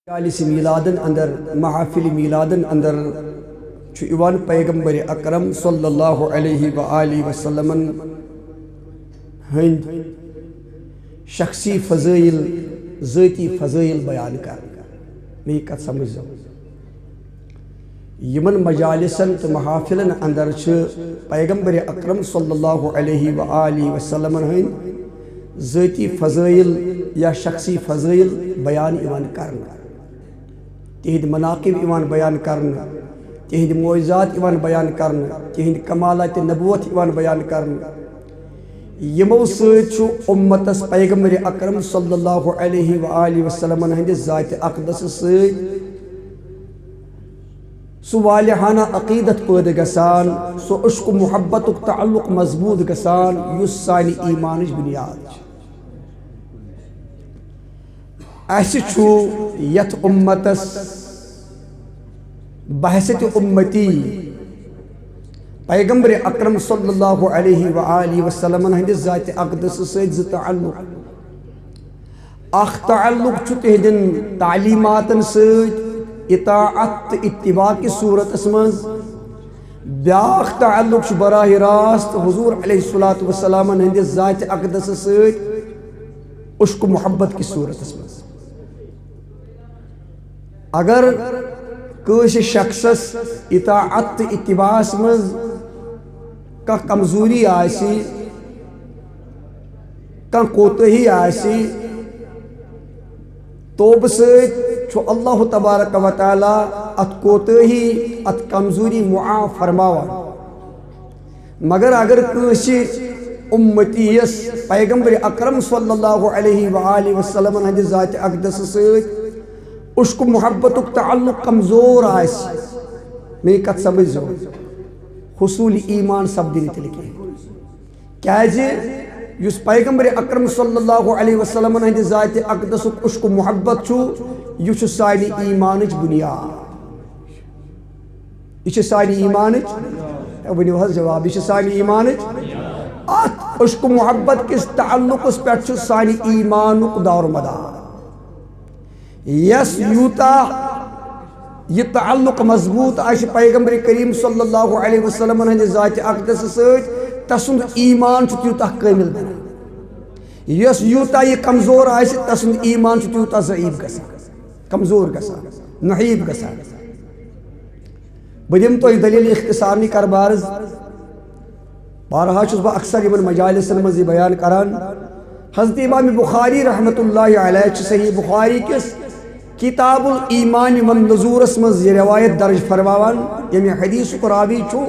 مجالس میلادن اندر محافل میلادن اندر ایوان پیغمبر اکرم صلی اللہ علیہ وآلہ وسلم ہند شخصی فضائل ذاتی فضائل بیان کر میں کت سمجھ جاؤ یمن مجالسن تو محافلن اندر پیغمبر اکرم صلی اللہ علیہ وآلہ وسلم ہند ذاتی فضائل یا شخصی فضائل بیان ایوان کرنا تہند مناقب ایوان بیان کرنا تہند معجزات ایوان بیان کرنا تہند کمالات نبوت ایوان بیان کرنا یمو سچو امتس پیغمبر اکرم صلی اللہ علیہ وآلہ وسلم ہند ذات اقدس سچ سو والہانہ عقیدت پید گسان سو عشق محبت تعلق مضبوط گسان یس سانی ایمانش بنیاد ایسے چھو یت امتس بحثت امتی پیغمبر اکرم صلی اللہ علیہ وآلہ وسلم ہند ذات اقدس سے تعلق اخ تعلق چھو تہدن تعلیماتن سید اطاعت اتباع کی صورت اسمز بیاخ تعلق چھو براہ راست حضور علیہ السلام ہند ذات اقدس سید عشق محبت کی صورت اسمز اگر کس شخص اطاعت اتباع مز کا کمزوری آسی کا کوتہی آسی توب سچ اللہ تبارک و تعالی ات کوتہی ات کمزوری معاف فرماوا مگر اگر کس امتی یس پیغمبر اکرم صلی اللہ علیہ وآلہ وسلم ہند ذات اقدس سچ عشق محبت تعلق کمزور آس میں کت سمجھ جو حصول ایمان سبدی تلکی کیازِ یس پیغمبر اکرم صلی اللہ علیہ وسلم ہند ذات اقدس عشق محبت چھو یہ سانی ایمانچ بنیاد یہ سانی ایمانچ ونیو حض جواب یہ سانی ایمانچ ات عشق محبت کس تعلق اس پر چھو سانی ایمانک دار مدار یس یوتا یہ تعلق مضبوط آش پیغمبر کریم صلی اللہ علیہ وسلم ہند ذات اقدس سچ تسند ایمان تیوتا کامل بنا یس یوتا یہ کمزور آش تسند ایمان تیوتا ضعیف گسا کمزور گسا نحیب گسا بدیم تو دلیل اختصامی کربارز بارہا چھس با اکثر یمن مجالس مزی بیان کران حضرت امام بخاری رحمت اللہ علیہ صحیح بخاری کس کتاب الایمان من نزور اسمز یہ روایت درج فرماوان یمی حدیث کو راوی چھو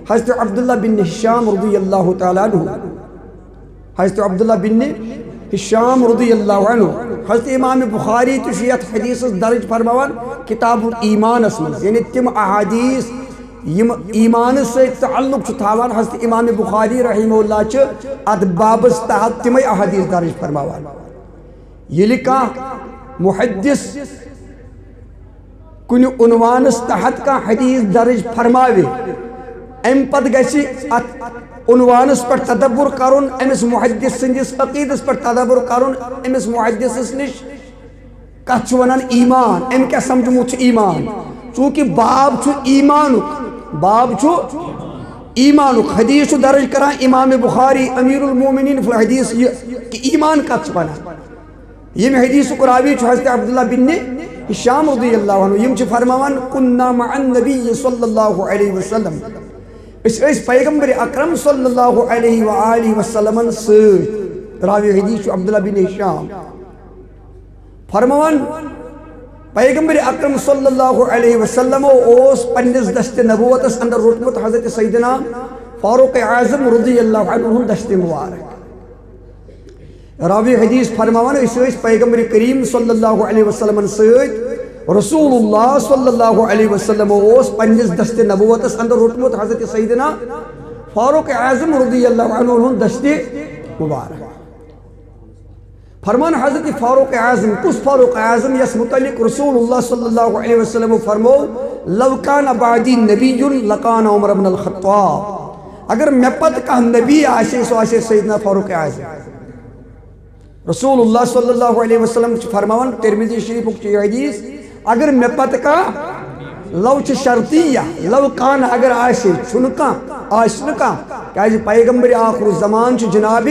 حضرت عبداللہ بن ہشام رضی اللہ تعالیٰ عنہ حضرت عبداللہ بن ہشام رضی اللہ عنہ حضرت امام بخاری تشیت حدیث درج فرماوان کتاب الایمان اسمز یعنی تم احادیث ایمان سے تعلق چھتاوان حضرت امام بخاری رحمہ اللہ چھو ادبابس تحت تم احادیث درج فرماوان یہ لکھا محدث کنی عنوانس تحت کا حدیث درج فرماوے ام پت گسی عنوانس پر تدبر کرن امس محدث سندس عقیدس پر تدبر کرن امس محدث نش کت ونان ایمان ام کیا سمجھمو چھ ایمان چونکہ باب چھو ایمانک باب چھو ایمانک حدیث درج کران امام بخاری امیر المومنین فی الحدیث کہ ایمان کت بنا یہ حدیث کو راوی چھو حضرت عبداللہ بن ہشام رضی اللہ عنہ یم چھ فرماوان کننا مع النبی صلی اللہ علیہ وسلم اس پیغمبر اکرم صلی اللہ علیہ وآلہ وسلم سید راوی حدیث چھو عبداللہ بن ہشام فرماوان پیغمبر اکرم صلی اللہ علیہ وسلم اوس پنس دست نبوت اس اندر رتبت حضرت سیدنا فاروق اعظم رضی اللہ عنہ دست مبارک راوی حدیث فرماوان اس پیغمبر کریم صلی اللہ علیہ وسلم سید رسول اللہ صلی اللہ علیہ وسلم اوس پنس دست نبوت اس اندر رتبت حضرت سیدنا فاروق اعظم رضی اللہ عنہ دست مبارک فرمان حضرت فاروق اعظم کس فاروق اعظم یس متعلق رسول اللہ صلی اللہ علیہ وسلم فرمو لو کان بعدی نبی لکان عمر بن الخطاب اگر میں پت کا نبی آشے سو آشے سیدنا فاروق اعظم رسول اللہ صلی اللہ علیہ وسلم فرماوان ترمذی شریف کی حدیث اگر میں پتہ کا لو چھ شرطیہ لو کان اگر آشے چھنکا آشنکا کہ پیغمبر آخر الزمان چھ جناب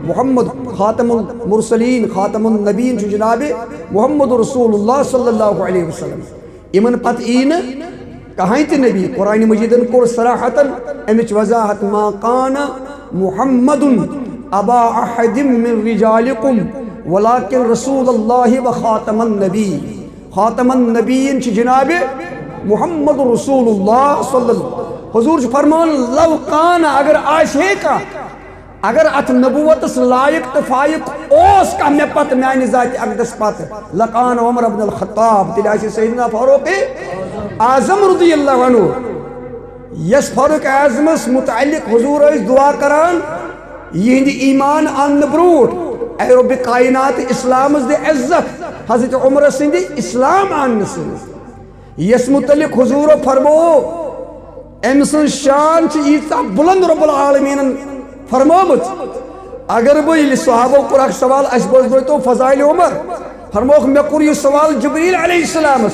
محمد خاتم المرسلین خاتم النبین چھ جناب محمد رسول اللہ صلی اللہ علیہ وسلم امن پت این کہیں تی نبی قرآن مجیدن کور صراحتا امچ وضاحت ما کان محمد ابا احد من رجالکم ولكن رسول اللہ و خاتم النبی خاتم النبیین چھ جناب محمد رسول اللہ صلی اللہ حضور فرمان لو کان اگر آشے کا اگر ات نبوت لائق تو فائق اوس کا میں پت میانی ذات اقدس پت لکان عمر بن الخطاب تلاش سیدنا فاروق اعظم رضی اللہ عنہ یس فاروق اعظم متعلق حضور اس دعا کران یہ ایمان ان بروٹ اے رب کائنات اسلام دے عزت حضرت عمر سند اسلام ان سند یس متعلق حضور فرمو امسن شان چیتا بلند رب العالمین فرمومت اگر بھئی صحابہ کو رکھ سوال اشباز بھئی تو فضائل عمر فرموک میں قر یہ سوال جبریل علیہ السلام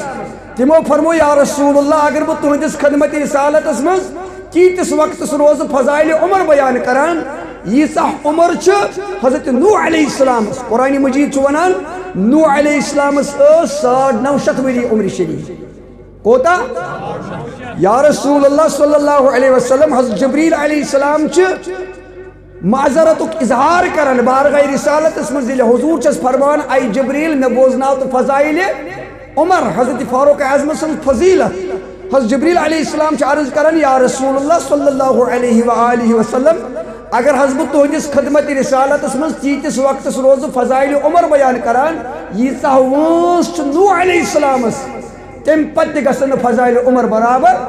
تمو فرمو یا رسول اللہ اگر بھئی تہندس خدمت رسالت اسمز کیتس وقت روز فضائل عمر بیان کران یہ صح عمر چھ حضرت نوح علیہ السلام قرآن مجید چونان نوح علیہ السلام 950 وری عمر شریف کوتا یا رسول اللہ صلی اللہ علیہ وسلم حضرت جبریل علیہ السلام چھ معذرتک اظہار کرن بارغ رسالت اس منزل حضور چس فرمان ای جبریل میں بوزناو تو فضائل عمر حضرت فاروق اعظم سن فضیلت حضرت جبریل علیہ السلام چھ عرض کرن یا رسول اللہ صلی اللہ علیہ وآلہ وسلم اگر حضرت تہندس خدمت رسالت اس منز تیتس وقت روز فضائل عمر بیان کران یہ سہوانس چھ نوح علیہ السلام تم پت گسن فضائل عمر برابر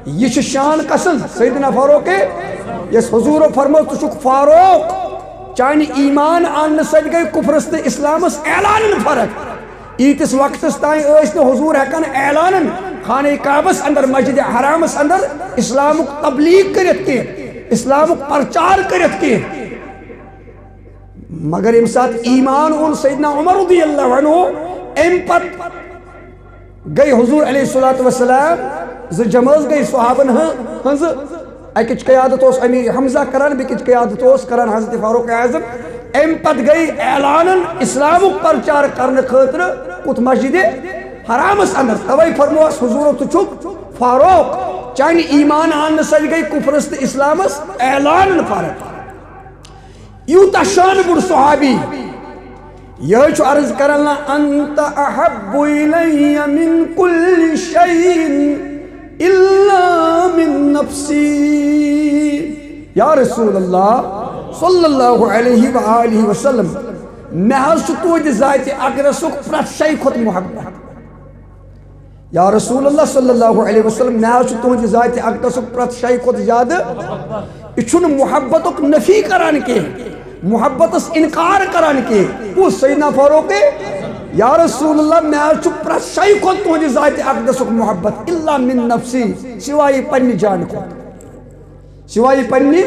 یہ چھ شان قسم سیدنا فاروق یس حضور فرمو تو چک فاروق چانی ایمان آن سج گئی کفرست اسلامس اعلان فرق ایتس وقت تائیں ایس نے حضور ہکن اعلان خانہ کعبس اندر مسجد حرامس اندر اسلام تبلیغ کرت کے اسلام پرچار کرت کے مگر ام ساتھ ایمان اون سیدنا عمر رضی اللہ عنہ ام پت گئی حضور علیہ السلام جماز گئی صحابن ہنز اکچ قیادت اس امیر حمزہ کران بکچ قیادت اس کران حضرت فاروق اعظم ام پت گئی اعلانن اسلام پرچار کرنے خاطر کت مسجد حرامس اندر توئی فرموس حضور تو چک فاروق چانی ایمان آن سج گئی کفرست اسلامس اعلان فرق یوتا شان بڑ صحابی یہ چھو عرض کرنا انت احب الی من کل شیء الا من نفسی یا رسول اللہ صلی اللہ علیہ وآلہ وسلم میں حض توید ذات اقدسک پرت شئی خود محبت یا رسول اللہ صلی اللہ علیہ وسلم میں حض توید ذات اقدسک پرت شئی خود زیادہ اچھن محبتک نفی کران کے محبت اس انکار کران کے وہ سیدنا فاروق یا رسول اللہ میں چپ پر شئی کو تجھے ذات اقدسک محبت الا من نفسی سوائی پنی جان کو سوائی پنی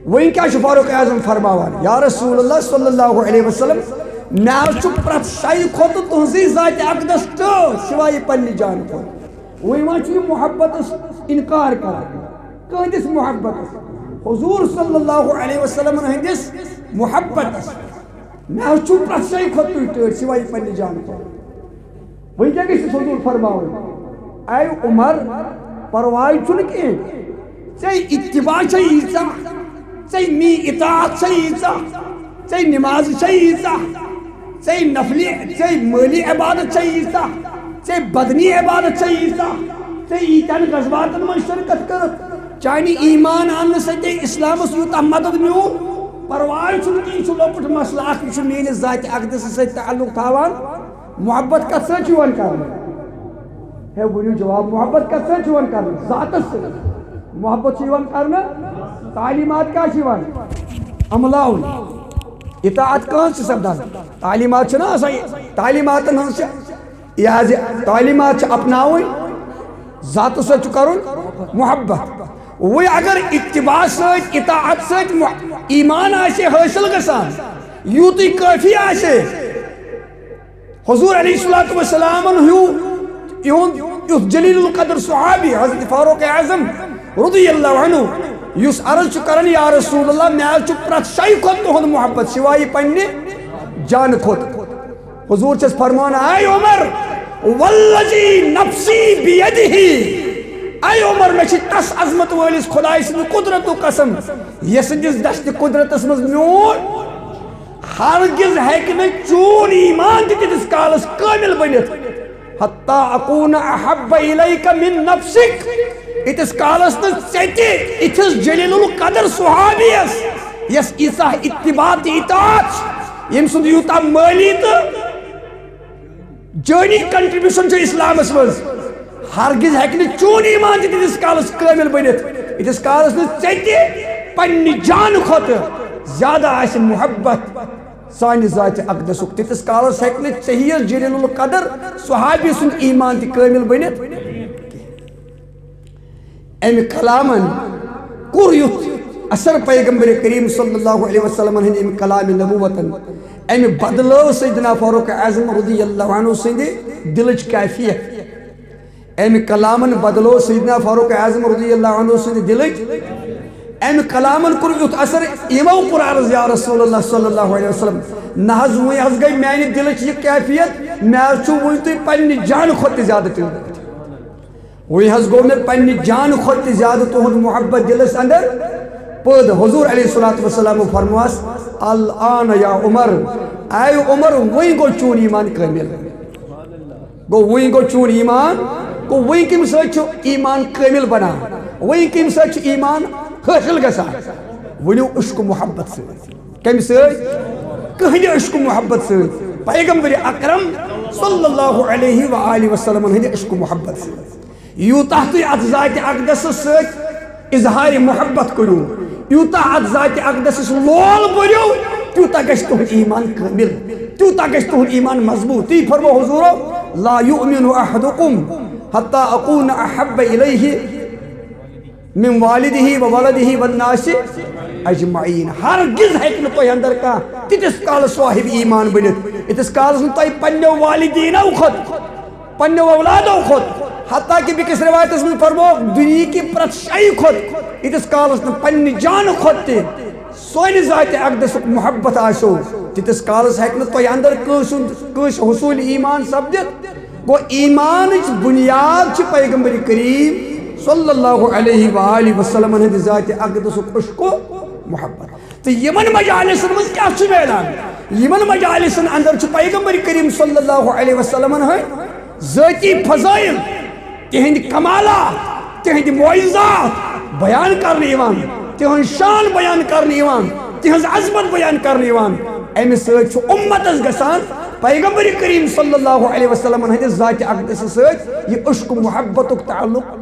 وہیں کیا فاروق اعظم فرماوان یا رسول اللہ صلی اللہ علیہ وسلم میں چپ پر شئی کو تجھے ذات اقدس تو سوائی پنی جان کو وہیں وہاں چوئی محبت اس انکار کران کہندس محبت حضور صلی اللہ علیہ وسلم ہندس محبت میں چوپ پر شئی خطوی ٹیٹ سوائی پنی جان کو وہی کیا کسی حضور فرماؤ اے عمر پروائی چن کے چاہی اتباع چاہی ایسا چاہی می اطاعت چاہی ایسا چاہی نماز چاہی ایسا چاہی نفلی چاہی مالی عبادت چاہی ایسا چاہی بدنی عبادت چاہی ایسا چاہی ایتان غزبات میں شرکت کرت چاہی ایمان آنے سے اسلام اس یوتا مدد میں ہوں پروائی چنکی چھو لوپٹ مسئلہ آخر چھو میرے ذات اقدس سے تعلق تھاوان محبت کا سے چوان کرنا ہے بنیو جواب محبت کا سے چوان کرنا ذات سے محبت چوان کرنا تعلیمات کا چوان عملاؤن اطاعت کون سے سبدان تعلیمات چھنا صحیح تعلیمات نہ سے یہ تعلیمات اپناؤن ذات سے چکرون محبت وہ اگر اتباع سیت اطاعت سیت ایمان آشے حاصل گسان یوتی کافی آشے حضور علیہ الصلوۃ والسلام یُس جلیل القدر صحابی حضرت فاروق اعظم رضی اللہ عنہ یُس عرض کرن یا رسول اللہ میں پرت شے کھت تہد محبت سوائے پنہ جان کھت حضور چھس فرمان اے عمر والذی نفسی بیدہ اے عمر میں تس عظمت والس خدائے سند قدرت و قسم یس دس دشت قدرتس مز میون ہرگز ہیکہ چون ایمان تیتس کالس کامل بنت حتی اکون احب الیک من نفسک اتس کالس نتہ اتس جلیل القدر صحابیس یس ایسا اتباع اطاعت یم سند یوتا مالی تو جانی کنٹریبیوشن چھ اسلامس مز ہرگز ہیکہ چون ایمان تیتس کالس کامل بنت اتس کالس نتہ پنہ جان کھت زیادہ آس محبت سانہ ذات اقدس تیتس کالس ہیکہ ژےٚ جلیل القدر صحابی سند ایمان تہ کامل بنت امہ کلامن کور یُتھ اثر پیغمبر کریم صلی اللہ علیہ وسلم ہند امہ کلام نبوتن امہ بدلو سیدنا فاروق اعظم رضی اللہ عنہ سند دلچ کیفیت امہ کلامن بدلو سیدنا فاروق اعظم رضی اللہ عنہ سند دلچ امہ کلامن کور یُتھ اثر یمو کور عرض یا رسول اللہ صلی اللہ علیہ وسلم نہ حظ گئی میانہ دلچ یہ کیفیت مے ون تھی پنہ جان کھت زیادہ تہ وی حظ گو میں پنہ جان کھت زیادہ تہد محبت دلس اندر پد حضور علیہ الصلوۃ والسلام فرماس الان یا عمر اے عمر وی گو چون ایمان کامل گو وی گو چون ایمان گو وی کم سچ ایمان کامل بنا وی کم سچ ایمان حاصل گسا ونیو عشق محبت سے کم سے کہنی عشق محبت سے پیغمبر اکرم صلی اللہ علیہ وآلہ وسلم ہندی عشق محبت سے یوتہ تھی ات ذات اقدس ست اظہار محبت کرو یوتہ ات ذات اقدس لول بریو تیوتہ گژھِ تہد ایمان کامل تیوتہ گژھِ تہد ایمان مضبوط تی فرمو حضورو لا یؤمن احدکم حتی اکون احب الیہ من والدہ و ولدہ والناس اجمعین ہرگز ہیکہ نہ تہ اندر کانٛہہ تیتس کالس صاحب ایمان بنت یتس کالس نہ تہ پننیو والدینو کھت پننیو اولادو کھت حتیٰ کہ بیکس روایتس من فرمو دنیا کی پرت شے کھت یتس کالس نہ پننہ جان کھت تہ سانہ ذات اقدس محبت آسو تیتس کالس ہیکہ نہ تہ اندر کٲنٛسہِ حصول ایمان سپدت گو ایمانچ بنیاد چھ پیغمبر کریم صلی اللہ علیہ وآلہ وسلم ہند ذات اقدس عشق و محبت تو یمن مجالسن من کیا چھ میلان یمن مجالسن اندر چھ پیغمبر کریم صلی اللہ علیہ وسلم ہند ذاتی فضائل تہند کمالات تہند معجزات بیان کرنے ایوان تہند شان بیان کرنے ایوان تہند عظمت بیان کرنے ایوان امہ سۭتۍ چھ امتس گژھان پیغمبر کریم صلی اللہ علیہ وسلم ہند ذات اقدس سۭتۍ یہ عشق محبتک تعلق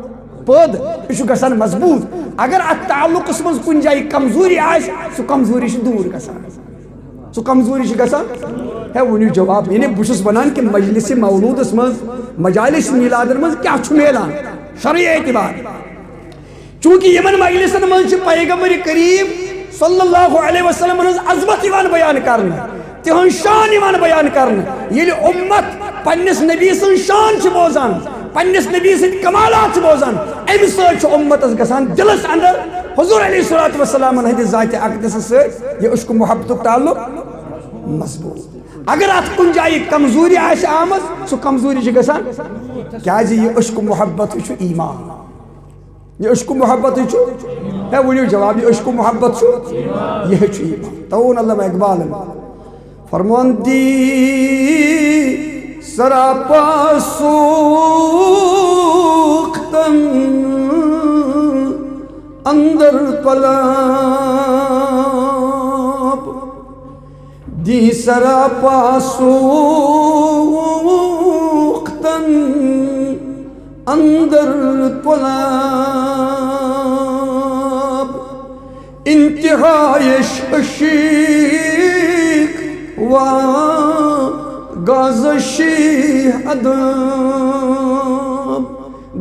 پد یہ گژھان مضبوط اگر ات تعلقس من کن جائے کمزوری آس سہ کمزوری دور گژھان سہ کمزوری گژھان ہے ونیو جواب یعنی بہس ونان کہ مجلس مولودس من مجالس میلادن من کیا چھ میلان شرعی اعتبار چونکہ یمن مجلسن من چھ پیغمبر کریم صلی اللہ علیہ وسلم ہنز عظمت ایوان بیان کرنے تہن شان ایوان بیان کرنے ییٚلہِ امت پننس نبی سن شان چھ بوزان پننس نبی سن کمالات چھ بوزان امہ سۭتۍ چھ امتس گژھان دلس اندر حضور علیہ الصلوۃ والسلام ہندِ ذات اقدس سۭتۍ یہ عشق محبتک تعلق مضبوط اگر ات کن جائے کمزوری آس آمد سہ کمزوری چھ گژھان کیازِ یہ عشق محبت چھ ایمان یہ عشق محبت چھ ہے ونیو جواب یہ عشق محبت چھ یہ چھ ایمان تون علامہ اقبال فرمان دی سراپا سوختن اندر پلاب دی سراپا سوختن اندر پلاب انتہائی عشق و گازشی ادب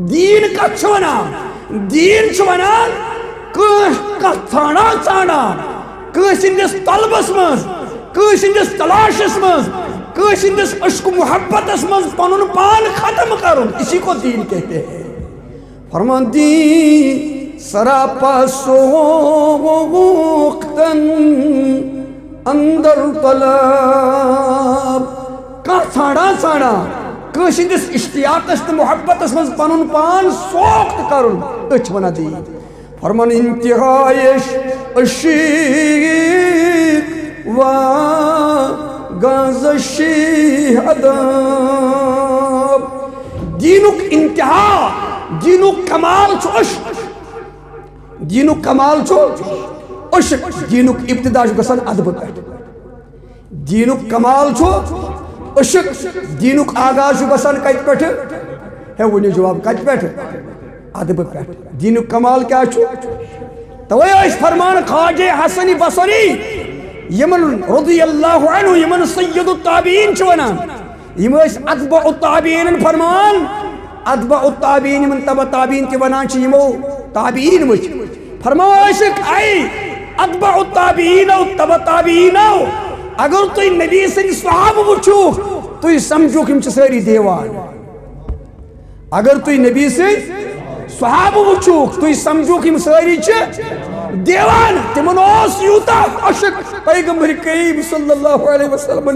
دین کا چھونا دین چھونا کا تھانا تھانا کسندس طلبس مز کسندس تلاشس مز کٲنٛسہِ عشق محبتس منٛز پنُن پان ختم کرُن اسی کو دین کہتے ہیں فرمان دین سراپا سوختن اندر طلب کانٛہہ ژھانٛڈان کٲنٛسہِ ہٕنٛدِس اشتیاقس تہٕ محبتس منٛز پنُن پان سوخت کرُن أسۍ چھِ ونان دین فرمان انتہائے عشق و گازشی ادب دینک انتہا دینک کمال چھُ عشق دینک کمال چھُ عشق دینک ابتدا چھُ گژھان ادبہٕ پٮ۪ٹھ دینک کمال چھُ عشق دینک آغاز چھُ گژھان کتہِ پٮ۪ٹھٕ ہے ؤنِو جواب کتہِ پٮ۪ٹھٕ ادبہٕ پٮ۪ٹھ دینک کمال کیٛاہ چھُ توے ٲسۍ فرمان خواجہ حسن بصری یمن رضی اللہ عنہ یمن سید التابعین چھِ ونان یم ٲسۍ اتباع التابعین فرمان اتباع التابعین یمن تبع تابعین تہِ ونان چھِ یمو تابعین وٕچھ فرمان ٲسِکھ اے اتباع التابعینو تبع تابعینو اگر تُہۍ نبی سٕنٛدۍ صحابہٕ وٕچھوُکھ تُہۍ سمجھوکھ یِم چھِ سٲری دیوان اگر تُہۍ نبی سٕنٛدۍ صحابہٕ وٕچھوُکھ تُہۍ سمجھوکھ یِم سٲری چھِ دیوان تِمن اوس یوٗتاہ عشق پیغمبر کریم صلی اللہ علیہ وسلم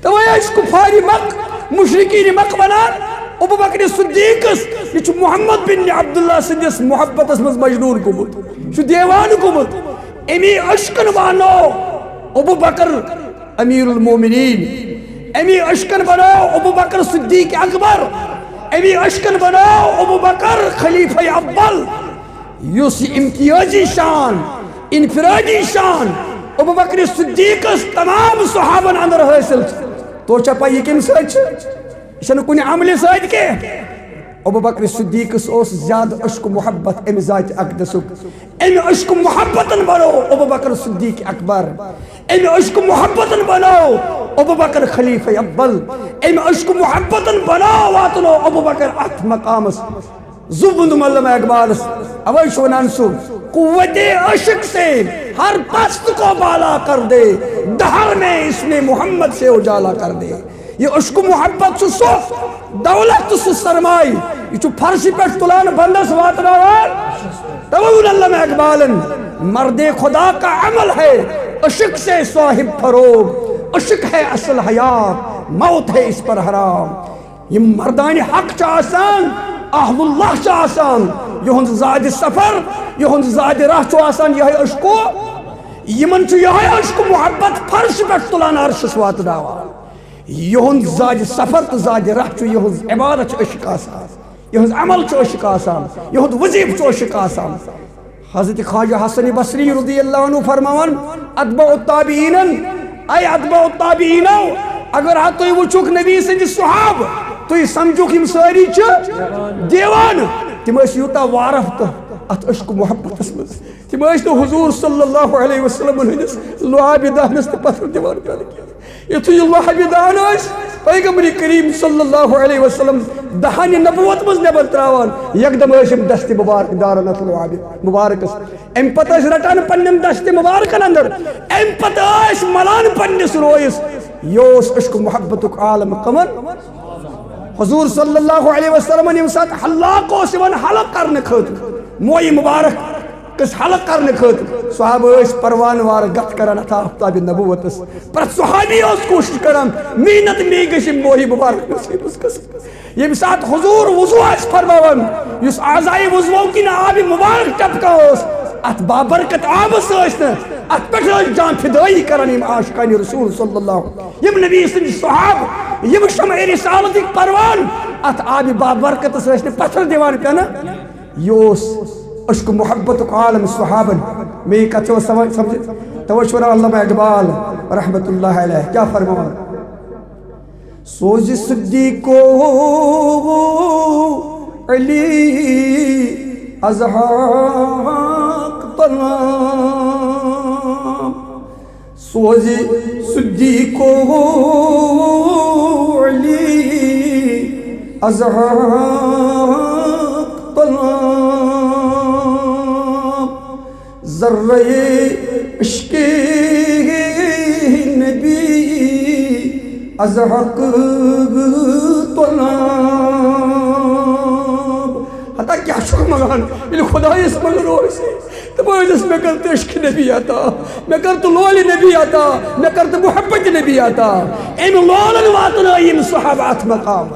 توے ٲسۍ کُفارِ مکہ مشرکیٖنِ مکہ ونان ابو بکر صدیقس یہ چھُ محمد بن عبداللہ سٕنٛدِس محبتس منٛز مجنوٗن گوٚمُت یہِ چھُ دیوانہٕ گوٚمُت امی عشقن بانو ابو بکر امیر المومنین امی عشقن بنو ابو بکر صدیق اکبر امی عشقن بنو ابو بکر خلیفہ اول یُس امتیازی شان انفرادی شان ابو بکر صدیقس تمام صحابن اندر حٲصِل تو چھا پاے یہِ کمہِ سۭتۍ چھُ یہِ چھنہٕ کُنہِ عملہِ سۭتۍ کینٛہہ ابو بکر صدیقس اوس زیادٕ عشق محبت امہِ ذاتہِ اقدسُک امہِ عشق محبتن بنو ابو بکر صدیق اکبر امہِ عشق محبتن بنو ابو بکر خلیفہ اول امہِ عشق محبتن بنو واتنو ابو بکر اتھ مقامس زبند علامہ اقبالس اوے چھُ ونان سُہ قوت عشق سے ہر پست کو بالا کر دے دہر میں اس نے محمد سے اجالا کر دے یہ عشق محبت چھُ سُہ دولت تہٕ سُہ سرمایہ یہ چھُ فرشہِ پٮ۪ٹھ تُلان بندس واتناوان توے ووٚن علامہ اقبالن مرد خدا کا عمل ہے عشق سے صاحب فروغ عشق ہے اصل حیات موت ہے اس پر حرام یہ مردان حق چھُ آسان اہل اللہ چھُ آسان یہنٛد زادِ سفر یہنٛد زادِ راہ چھُ آسان یہے عشقو یمن چھُ یہے عشق محبت فرشہِ پٮ۪ٹھ تُلان عرشس واتناوان یہنٛد زادِ سفر تہٕ زادِ راہ چھُ یہنٛز عبادت چھُ عشق آسان یہنٛز عمل چھُ عشق آسان یہنٛد وظیفہٕ چھُ عشق آسان حضرت خواجہ حسن بصری رضی اللہ عنہ فرماوان اتباع التابعینن اے اتباع التابعینو اگر تُہۍ وٕچھوُکھ نبی سٕنٛدِ صحابہٕ تُہۍ سمجھوکھ یِم سٲری چھِ دیوان تِم ٲسۍ یوٗتاہ وارف تہٕ اتھ عشق محبتس منٛز تِم ٲسۍ نہٕ حضوٗر صلی اللہ علیہ وسلم ہٕنٛدِس لُعابِ دانس تہِ پتھر دِوان کرنہٕ کینٛہہ یُتھُے یہِ لُعابِ دان ٲسۍ پیغمبر کریم صلی اللہ علیہ وسلم دہانہِ نبوت منٛز نٮ۪بر ترٛاوان یکدم ٲسۍ یِم دستہِ مُبارک دارن اتھ لُعابِ مُبارکس امہِ پتہٕ ٲسۍ رٹان پننٮ۪ن دستہِ مُبارکن اندر امہِ پتہٕ ٲسۍ ملان پننِس رویس یہِ اوس عشق محبتُک عالم قمر حضور صلی اللہ علیہ وسلم ییٚمہِ ساتہٕ حلاق اوس یِوان حلق کرنہٕ خٲطرٕ مویہِ مُبارک کس حلق کرنے خاطر صحابہ ٲسۍ پروان وار گتھ کران اتھ آفتاب نبوتس پرٛٮ۪تھ صحابی اوس کوٗشش کران محنت مے گژھِ موہی مبارک نصیبس گژھٕنۍ ییٚمہِ ساتہٕ حضور وضوٗ آسہِ فرماوان یُس اعضائے وضوٗ کِنۍ آبِ مُبارک ٹپکان اوس اتھ بابرکت آبس ٲسۍ نہٕ اتھ پٮ۪ٹھ ٲسۍ جان فِدٲیی کران یِم عاشقانِ رسول صلی اللہ یِم نبی سٕنٛدۍ صحابہٕ یِم شمع رسالتٕکۍ پروان اتھ آبِ بابرکتس ٲسۍ نہٕ پتھر دِوان پٮ۪نہٕ یہِ اوس عشق محبتُک عالم صحابن میں کتھ چھو سمجھ توے چھُ ونان علامہ اقبال رحمت اللہ علیہ کیا فرماوان سوز صدیقو علی از حق پنام سوز صدیقو علی از حق پنام ذرہ عشق نبی از حق طلب حتیٰ کیا شکر مگان یہ خدا اس مگر ہوئی تو بہت میں کرتے عشق نبی آتا میں کرتے لول نبی آتا میں کرتے محبت نبی آتا ایم لول واتنا یم صحابات مقام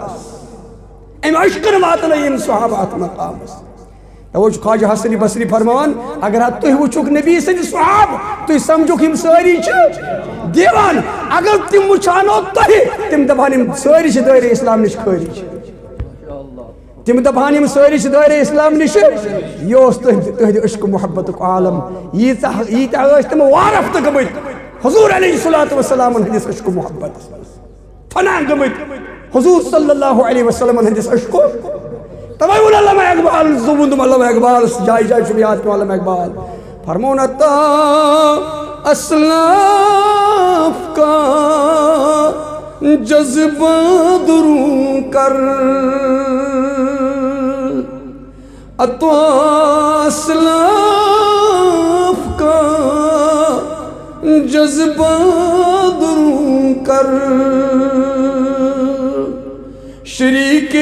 ایم عشق واتنا یم صحابات مقام وہ خواجہ حسن بصری فرمان اگر تو وچھوک نبی سند صحاب تو سمجھو کہ ہم ساری دیوان اگر تم وچھانو تم دبان ساری دائر اسلام نش خارج تم دبان ساری دائر اسلام نش یہ تہد عشق محبت عالم ییتہ تم وارفت گمت حضور علیہ السلام ہندس عشق محبت فنا گمت حضور صلی اللہ علیہ وسلم ہندس عشق تبائی علامہ اقبال زبوندم علامہ اقبال جائے جائے شبیات میں علامہ اقبال فرمونتا اسلاف کا جذبہ دروں کر اتوا اسلاف کا جذبہ دروں کر شریک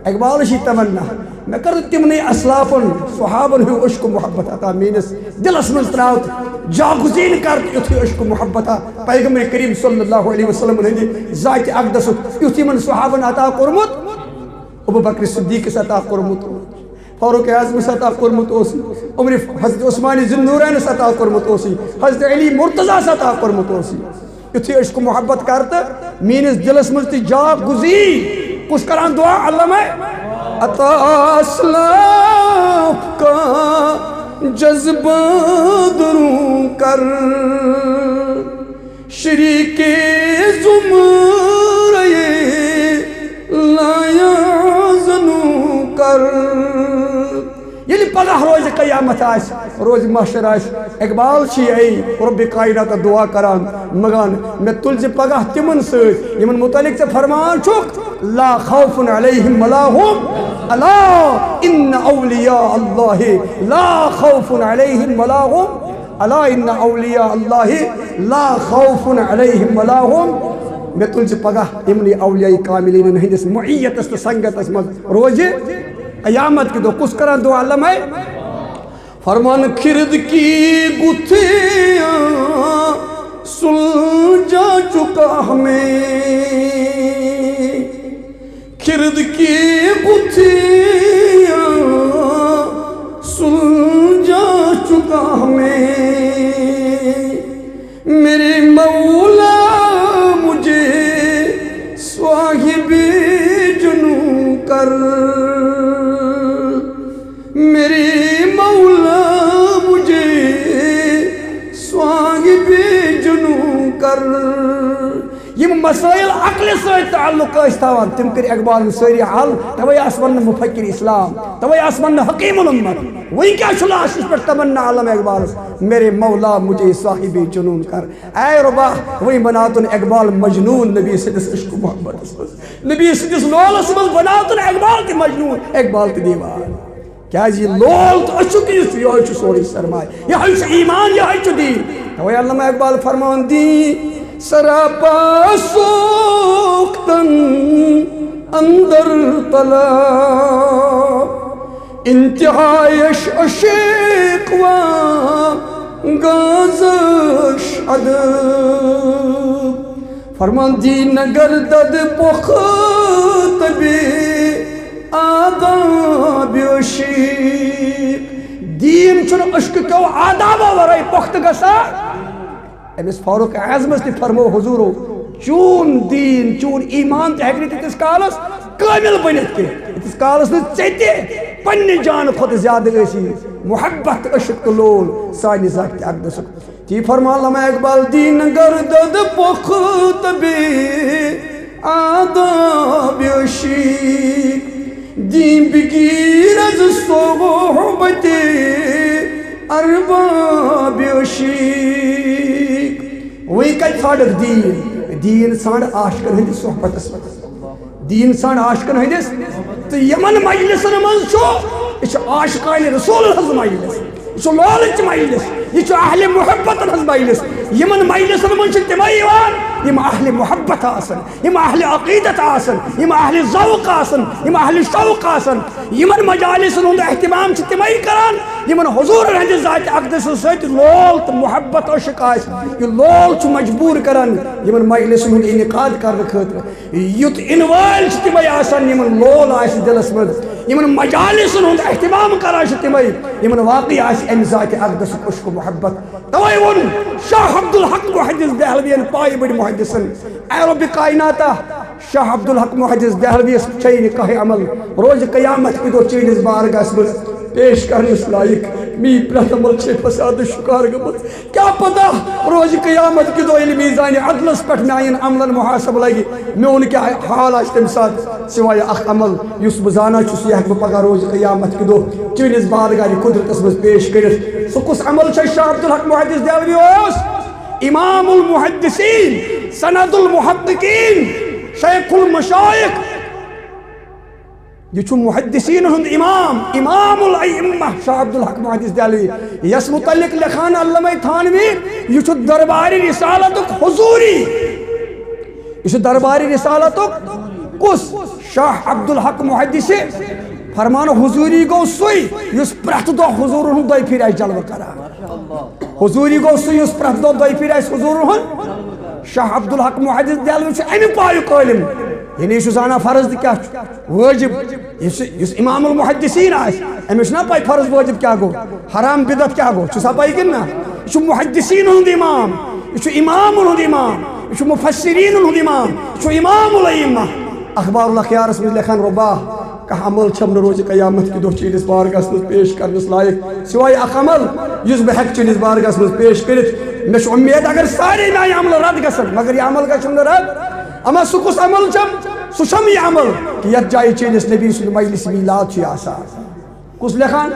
اقبال شی تمنا میں کر تمنی اسلافن صحابن ہو عشق محبت عطا مینس دلس من تراوت جاگزین کر یتھی عشق محبت پیغمبر کریم صلی اللہ علیہ وسلم ہند ذات اقدس یتھی من صحابن عطا کرمت ابو بکر صدیق عطا کرمت فاروق اعظم عطا کرمت اوسی عمر حضرت عثمان ذوالنورین عطا کرمت اوسی حضرت علی مرتضی عطا کرمت اوسی یتھی عشق محبت کرتا مینس دلس من جاگزین کس کران دعا علامہ عطا اسلاف کا جذبہ دروں کر شریک زمرے لایا زنوں کر یعنی پگہ روز قیامت آس روز محشر آس اقبال چھ ای رب کائنات دعا کران مگان میں تلز پگہ تمن ست یمن متعلق سے فرمان چھک لا خوف علیہم ولا هم الا ان اولیاء اللہ لا خوف علیہم ولا هم الا ان اولیاء اللہ لا خوف علیہم ولا هم میں تلز پگہ یمن اولیاء کاملین ہندس معیت است سنگت اس روز قیامت کی دو کس کران دو علم ہے فرمان کھرد کی گتھیاں سلجھا چکا ہمیں کھرد کی گتھیاں سلجھا چکا ہمیں میرے مولا مجھے صاحب جنوں کر میری مولا مجھے صاحب جنوں کر یہ مسائل عقل سے تعلق استوان تم کر اقبال ساری حل توے اسمن مفکر اسلام توے اسمن حکیم الامت وہی کیا شلاش اس پر تمنا علامہ اقبال میرے مولا مجھے صاحب جنون کر اے ربا وہی بناتن اقبال مجنون نبی صدیس عشق محبت نبی صدیس لول اسمن بناتن اقبال تی مجنون اقبال تی دیوان کیا جی لول تو عشق یہ ہے سوری سرمائے یہ ہے ایمان یہ ہے دین توے علامہ اقبال فرمان دی سراپا سوختن اندر طلا انتہائش عشق و گازش ادب فرمان دی نگردد پخت بی آداب عشق دین چون عشق کو آداب ورائی پخت گسا امس فاروق اعظمس تہ فرمو حضورو چون دین چون ایمان تہ ہیکہ تیتس کالس کامل بنت کی تیتس کالس ژے پنہ جان کھت زیادہ ٲسی محبت عشق تو لول سانہ ذات اقدس تی فرما علامہ اقبال دین گردد پخت بی آداب عشق دین بگیر از صحبت ارباب عشق وہی کت ژھانڈک دین ژھانڈ عاشقن ہندس صحبتس دین ژھانڈ عاشقن ہندس تو یمن مجلسن من چھو یہ عاشقان رسول ہز مجلس یہ لالچ مجلس یہ اہل محبت ہز مجلس یمن مجلسن من تمے یم اہل محبت آسن یم اہل عقیدت آسن یم اہل ذوق آسن یم اہل شوق آسن یمن مجالسن ہند اہتمام تمے کران یمن حضور ہندس ذات اقدس ست لول تو محبت عشق آس یہ لول مجبور کران یمن مجلسن ہند انعقاد کرنے خاطر یت انوال تمے آسان یمن لول آس دلس من یمن مجالسن ہند اہتمام کران تمے یمن واقعی آس ام ذات اقدس عشق محبت توے ون شاہ عبدالحق محدث دہلوی پائے بڑ محدثن اے رب کائناتہ شاہ عبدالحق محدث دہلوی چھ نکاح عمل روز قیامت کی دو چینس بارگاہ من پیش کرنس لائق می پرت عمل چھ فساد شکار گمت کیا پتہ روز قیامت کی دو میزان عدلس پہ میان عملن محاسب لگی میون کیا حال آس تم سات سوائے اخ عمل اس بہ زانا چھس یہ ہیکہ پگہ روز قیامت کی دو چینس بارگاہ قدرتس من پیش کرت سہ کس عمل شاہ عبدالحق محدث دہلوی اوس امام المحدثین سند المحققین شیخ المشائق یہ محدثین ہند امام امام الائمہ شاہ عبدالحق محدث دہلوی یس متعلق لکھان علامہ تھانوی یہ درباری رسالت حضوری یہ درباری رسالت کس شاہ عبدالحق محدث فرمان حضوری گو سوئی یس پرت دو حضور ہند دئی پھر جلوہ کران حضوری گو سوئی یس پرت دو دئی پھر حضور ہند شاہ عبدالحق محدث دہلوی امہ پایک عالم یعنی یہ زانا فرض کیا واجب اس امام المحدثین آس امس نا پائی فرض واجب کیا گو حرام بدعت کیا گو چھسا پائی کنا یہ محدثین ہند امام یہ امام ہند امام یہ مفسرین ہند امام یہ امام الائمہ اخبار الاخیارس میں لکھان ربا کہ عمل چھم روز قیامت کی دو چینس بارگاہس من پیش کرنس لائق سوائے اخ عمل اس بہ ہیک چینس بارگاہس من پیش کرت مے امید اگر سارے میانہ عمل رد گژھن مگر یہ عمل گژھن رد اما سہ کس عمل چھم سہ چھم یہ عمل کہ یت جائے چینس نبی سند مجلس میلاد آسان کس لکھان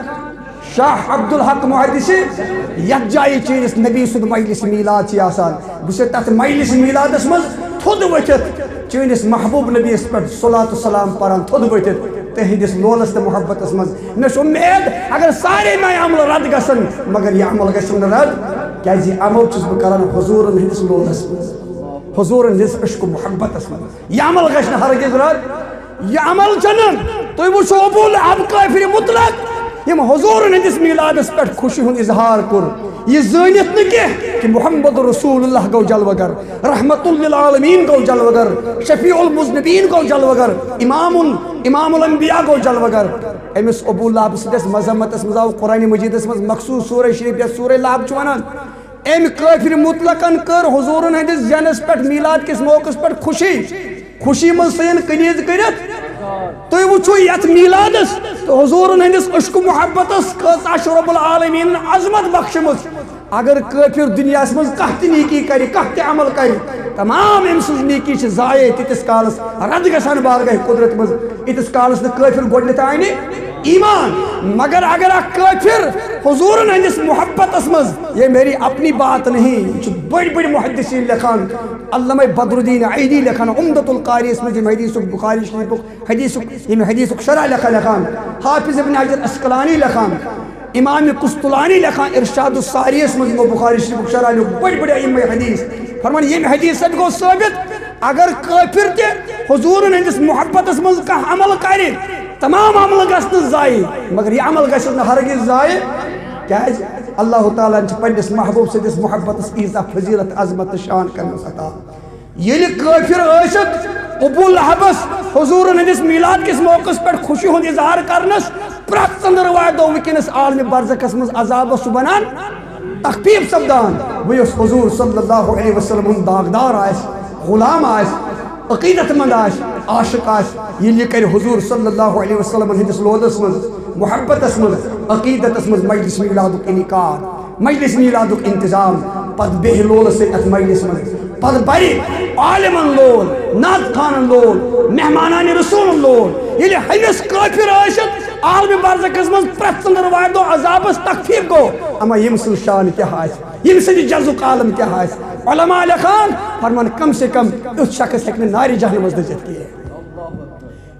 شاہ عبدالحق محدث یت جائے چینس نبی سند مجلس میلاد آسان بس تک مجلس میلادس من تھود ورتھ چینس محبوب نبیس پہ صلاۃ السلام پران تھود ورتھ تہندس لولس تو محبتس من مے امید اگر سارے میں عمل رد گژھن مگر یہ عمل گژھن رد کیاز یہ عمل چھس بہ کران حضور ہندس لولس من حضور ہندس عشق محبتس من یہ عمل گژھن ہرگز رد یہ عمل چھنن تُہۍ وٕچھو ابو لہب کافر مطلق یم حضور ہندس میلادس پہ خوشی ہند اظہار کور یہ زانت نہ کہ محمد رسول اللہ گو جلوہ گر رحمت للعالمین گو جلوہ گر شفیع المذنبین گو جلوہ گر امام الانبیاء گو جلوہ گر امس ابو لہب سندس مذمتس مز آو قرآن مجیدس مز مخصوص سورہ شریف یا سورہ لہب چھ ونان ام کافر مطلقن کر حضور ہندس زینس پہ میلاد کس موقع پہ خوشی من سین کنیز کرت تُہۍ وٕچھو یتھ میلادس تو حضور ہندس عشق محبتس کۭژاہ چھِ رب العالمین عظمت بخشمٕژ اگر کافر دنیا من کانٛہہ تہِ نیکی کرِ کانٛہہ تہِ عمل کرِ تمام أمۍ سٕنٛز نیکی چھِ ضایع تیٖتِس کالس رد گژھان بارگاہ قدرت منٛز ییٖتِس کالس نہٕ کافر گۄڈنٮ۪تھ آنہِ ایمان مگر اگر اک کافر حضور ہندس محبتس مز یہ میری اپنی بات نہیں یہ بڑی بڑی محدثین لکھان علامہ بدر الدین عیدی لکھان عمدۃ القاری اس میں جو حدیث بخاری شریف حدیث شرح لکھان حافظ ابن حجر اسقلانی لکھان امام قسطلانی لکھان ارشاد الساری اس میں بخاری شریف شرح بڑی بڑی ائمہ حدیث فرمان یہ حدیث سے گو ثابت اگر کافر تہ حضور ہندس محبتس مز کا عمل کرے تمام عمل گژھن ضائع مگر یہ عمل گژھِ نہٕ ہرگز ضائع کیاز اللہ تعالیٰ چھِ پننس محبوب سٕنٛدِس محبتس ایٖژاہ فضیلت عظمت تہٕ شان کرنس عطا ییٚلہِ کٲفر ٲسِتھ ابو لہبس حضور ہندس میلاد کس موقع پہ خوشی ہند اظہار کرنس پرٛٮ۪تھ ژٔنٛدٕروارِ دۄہ وٕنکیٚنس عالمِ برزخس منٛز عذاب سُہ بنان تخفیف سپدان وۄنۍ یُس حضور صلی اللہ علیہ وسلم ہُنٛد داغدار آسہِ غلام آسہِ عقیدت مند آسہِ عاشق آسہِ ییٚلہِ یہِ کرِ حضور صلی اللہ علیہ وسلم ہندس لولس منٛز محبتس منٛز عقیدتس منٛز مجلس میلادُک انعقاد مجلس میلادُک انتظام پتہٕ بیٚہہِ لولس سۭتۍ اتھ مجلس منٛز پتہٕ برِ عالمن لول نعت خانن لول مہمانان رسولن لول ییٚلہِ ہمس کٲفر ٲسِتھ عالمِ برزخس منٛز پرٛٮ۪تھ ژٔنٛدٕروارِ دۄہ عذابس تخفیف گوٚو اما ییٚمہِ سٕنٛز شان کیٛاہ آسہِ ییٚمہِ سٕنٛدِ جزُک عالم کیٛاہ آسہِ علماء لکھان فرمان کم سے کم اس شخص ہیٚکہِ نہٕ نارِ جہنمس دٔزِتھ کینٛہہ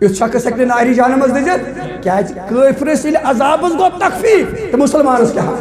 اس شخص ہیکہ ناری جہنمس دزت کیا کافرس یل عذابس گو تخفیف تو مسلمانس کیا